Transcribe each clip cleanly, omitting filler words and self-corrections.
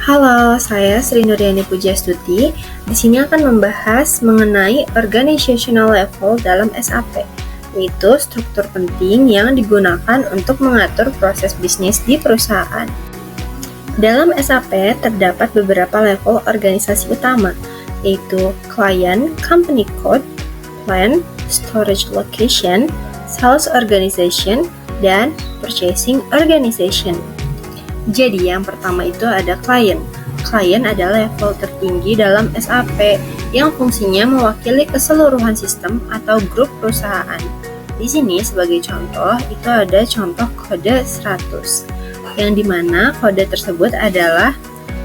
Halo, saya Sri Nuryani Pujastuti. Di sini akan membahas mengenai organizational level dalam SAP, yaitu struktur penting yang digunakan untuk mengatur proses bisnis di perusahaan. Dalam SAP terdapat beberapa level organisasi utama, yaitu Client Company Code, Plant, Storage Location, Sales Organization, dan Purchasing Organization. Jadi yang pertama itu ada klien. Klien adalah level tertinggi dalam SAP yang fungsinya mewakili keseluruhan sistem atau grup perusahaan. Di sini sebagai contoh itu ada contoh kode 100, yang dimana kode tersebut adalah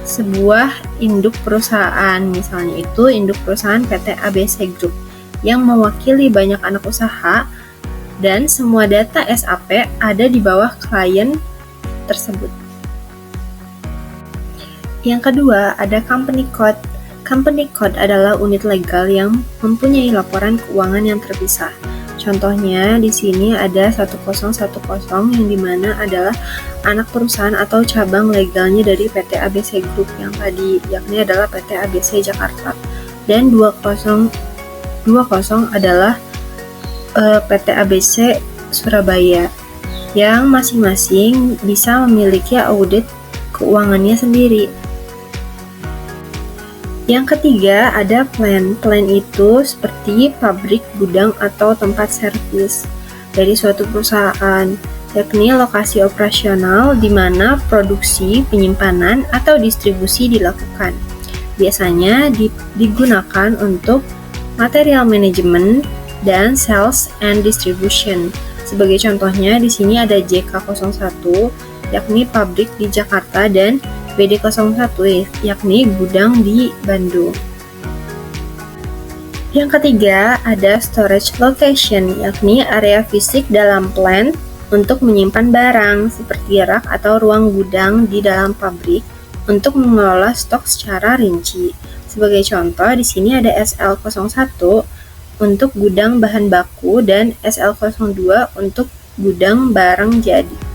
sebuah induk perusahaan, misalnya itu induk perusahaan PT ABC Group yang mewakili banyak anak usaha, dan semua data SAP ada di bawah klien tersebut. Yang kedua, ada Company Code. Company Code adalah unit legal yang mempunyai laporan keuangan yang terpisah. Contohnya di sini ada 1010 yang dimana adalah anak perusahaan atau cabang legalnya dari PT ABC Group yang tadi, yakni adalah PT ABC Jakarta. Dan 2020 adalah PT ABC Surabaya, yang masing-masing bisa memiliki audit keuangannya sendiri. Yang ketiga ada plant. Plant itu seperti pabrik, gudang, atau tempat servis dari suatu perusahaan, yakni lokasi operasional di mana produksi, penyimpanan, atau distribusi dilakukan. Biasanya digunakan untuk material management dan sales and distribution. Sebagai contohnya di sini ada JK01, yakni pabrik di Jakarta, dan BD01, yakni gudang di Bandung. Yang ketiga ada storage location, yakni area fisik dalam plant untuk menyimpan barang seperti rak atau ruang gudang di dalam pabrik untuk mengelola stok secara rinci. Sebagai contoh di sini ada SL01 untuk gudang bahan baku dan SL02 untuk gudang barang jadi.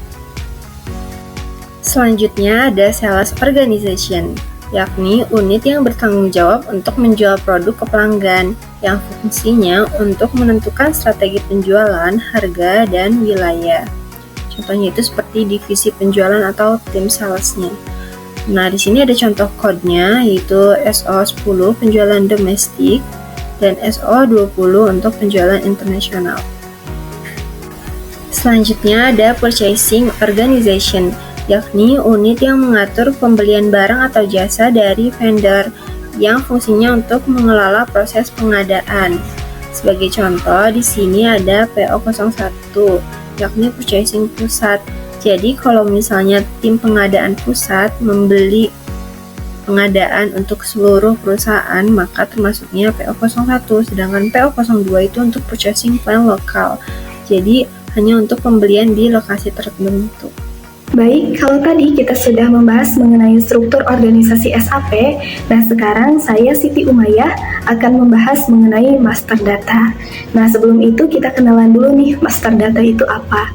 Selanjutnya ada Sales Organization, yakni unit yang bertanggung jawab untuk menjual produk ke pelanggan, yang fungsinya untuk menentukan strategi penjualan, harga, dan wilayah. Contohnya itu seperti divisi penjualan atau tim salesnya. Nah, di sini ada contoh kodenya, yaitu SO10 penjualan domestik dan SO20 untuk penjualan internasional. Selanjutnya ada Purchasing Organization, yakni unit yang mengatur pembelian barang atau jasa dari vendor yang fungsinya untuk mengelola proses pengadaan. Sebagai contoh, di sini ada PO01, yakni purchasing pusat. Jadi kalau misalnya tim pengadaan pusat membeli pengadaan untuk seluruh perusahaan, maka termasuknya PO01, sedangkan PO02 itu untuk purchasing plan lokal. Jadi hanya untuk pembelian di lokasi tertentu. Baik, kalau tadi kita sudah membahas mengenai struktur organisasi SAP, nah sekarang saya Siti Umayyah akan membahas mengenai master data. Nah sebelum itu kita kenalan dulu nih master data itu apa.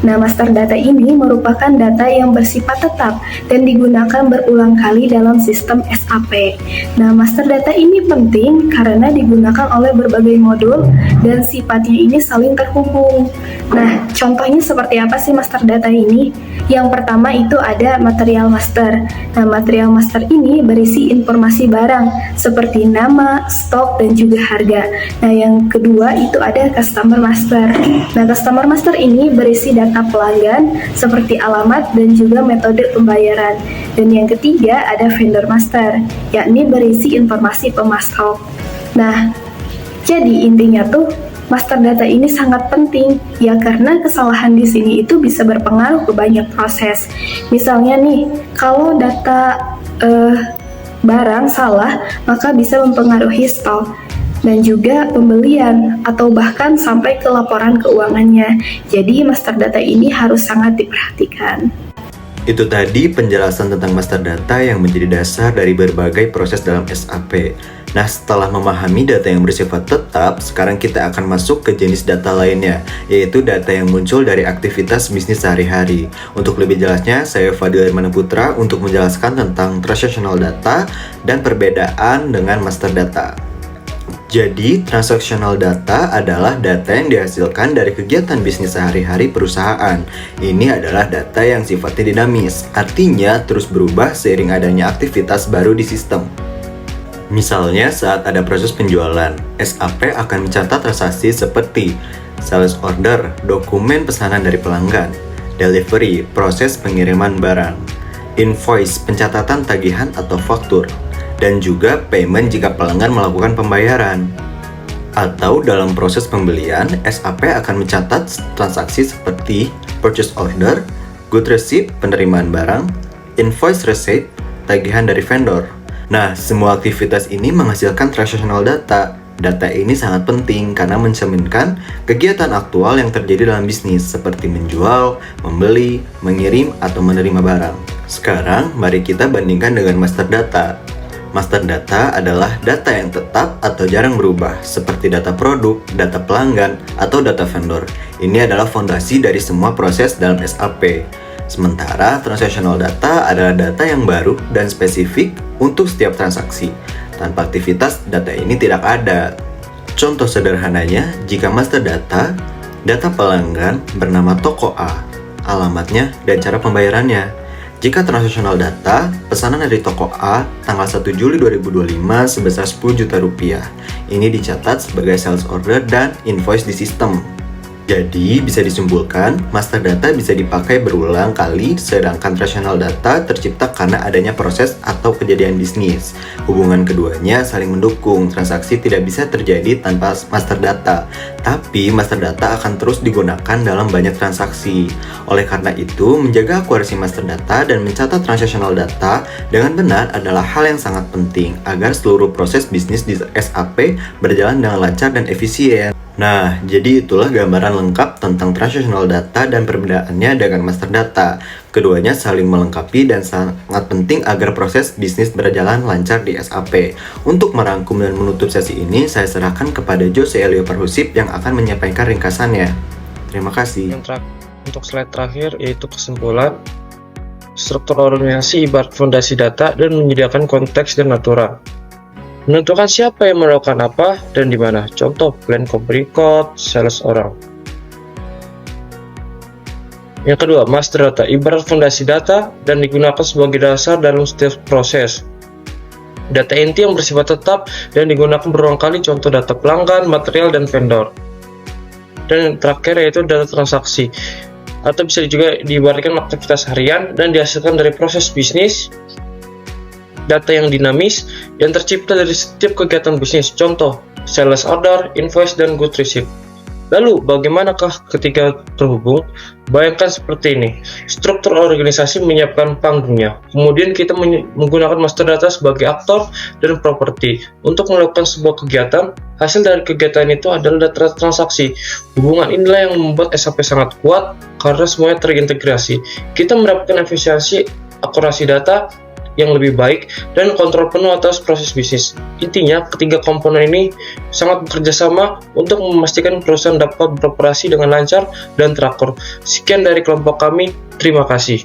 Nah, master data ini merupakan data yang bersifat tetap dan digunakan berulang kali dalam sistem SAP. Nah, master data ini penting karena digunakan oleh berbagai modul dan sifatnya ini saling terhubung. Nah, contohnya seperti apa sih master data ini? Yang pertama itu ada material master. Nah, material master ini berisi informasi barang seperti nama, stok, dan juga harga. Nah, yang kedua itu ada customer master. Nah, customer master ini berisi data pelanggan seperti alamat dan juga metode pembayaran. Dan yang ketiga ada vendor master, yakni berisi informasi pemasok. Nah, jadi intinya tuh master data ini sangat penting ya, karena kesalahan di sini itu bisa berpengaruh ke banyak proses. Misalnya nih, kalau data barang salah, maka bisa mempengaruhi stok dan juga pembelian atau bahkan sampai ke laporan keuangannya. Jadi master data ini harus sangat diperhatikan. Itu tadi penjelasan tentang master data yang menjadi dasar dari berbagai proses dalam SAP. Nah, setelah memahami data yang bersifat tetap, sekarang kita akan masuk ke jenis data lainnya, yaitu data yang muncul dari aktivitas bisnis sehari-hari. Untuk lebih jelasnya, saya Fadil Irmana Putra untuk menjelaskan tentang transactional data dan perbedaan dengan master data. Jadi, transactional data adalah data yang dihasilkan dari kegiatan bisnis sehari-hari perusahaan. Ini adalah data yang sifatnya dinamis, artinya terus berubah seiring adanya aktivitas baru di sistem. Misalnya, saat ada proses penjualan, SAP akan mencatat transaksi seperti sales order, dokumen pesanan dari pelanggan, delivery, proses pengiriman barang, invoice, pencatatan tagihan atau faktur, dan juga payment jika pelanggan melakukan pembayaran. Atau dalam proses pembelian, SAP akan mencatat transaksi seperti purchase order, good receipt, penerimaan barang, invoice receipt, tagihan dari vendor. Nah, semua aktivitas ini menghasilkan transactional data. Data ini sangat penting karena mencerminkan kegiatan aktual yang terjadi dalam bisnis seperti menjual, membeli, mengirim, atau menerima barang. Sekarang, mari kita bandingkan dengan master data. Master data adalah data yang tetap atau jarang berubah, seperti data produk, data pelanggan, atau data vendor. Ini adalah fondasi dari semua proses dalam SAP. Sementara transactional data adalah data yang baru dan spesifik untuk setiap transaksi. Tanpa aktivitas, data ini tidak ada. Contoh sederhananya, jika master data, data pelanggan bernama toko A, alamatnya, dan cara pembayarannya. Jika transactional data, pesanan dari toko A tanggal 1 Juli 2025 sebesar 10 juta rupiah. Ini dicatat sebagai sales order dan invoice di sistem. Jadi, bisa disimpulkan, master data bisa dipakai berulang kali, sedangkan transactional data tercipta karena adanya proses atau kejadian bisnis. Hubungan keduanya saling mendukung, transaksi tidak bisa terjadi tanpa master data, tapi master data akan terus digunakan dalam banyak transaksi. Oleh karena itu, menjaga akurasi master data dan mencatat transactional data dengan benar adalah hal yang sangat penting agar seluruh proses bisnis di SAP berjalan dengan lancar dan efisien. Nah, jadi itulah gambaran lengkap tentang transactional data dan perbedaannya dengan master data. Keduanya saling melengkapi dan sangat penting agar proses bisnis berjalan lancar di SAP. Untuk merangkum dan menutup sesi ini, saya serahkan kepada Jose Elio Parhusip yang akan menyampaikan ringkasannya. Terima kasih. Untuk slide terakhir, yaitu kesimpulan. Struktur organisasi ibarat fondasi data dan menyediakan konteks dan aturan. Menentukan siapa yang melakukan apa dan di mana. Contoh, plan company code, sales orang. Yang kedua, master data ibarat fondasi data dan digunakan sebagai dasar dalam setiap proses. Data inti yang bersifat tetap dan digunakan berulang kali, contoh data pelanggan, material, dan vendor. Dan yang terakhir yaitu data transaksi, atau bisa juga diibaratkan aktivitas harian dan dihasilkan dari proses bisnis. Data yang dinamis yang tercipta dari setiap kegiatan bisnis, contoh sales order, invoice, dan good receipt. Lalu bagaimanakah ketika terhubung? Bayangkan seperti ini, struktur organisasi menyiapkan panggungnya, kemudian kita menggunakan master data sebagai aktor dan properti untuk melakukan sebuah kegiatan. Hasil dari kegiatan itu adalah data transaksi. Hubungan inilah yang membuat SAP sangat kuat karena semuanya terintegrasi. Kita mendapatkan efisiensi akurasi data yang lebih baik dan kontrol penuh atas proses bisnis. Intinya, ketiga komponen ini sangat bekerja sama untuk memastikan perusahaan dapat beroperasi dengan lancar dan teratur. Sekian dari kelompok kami, terima kasih.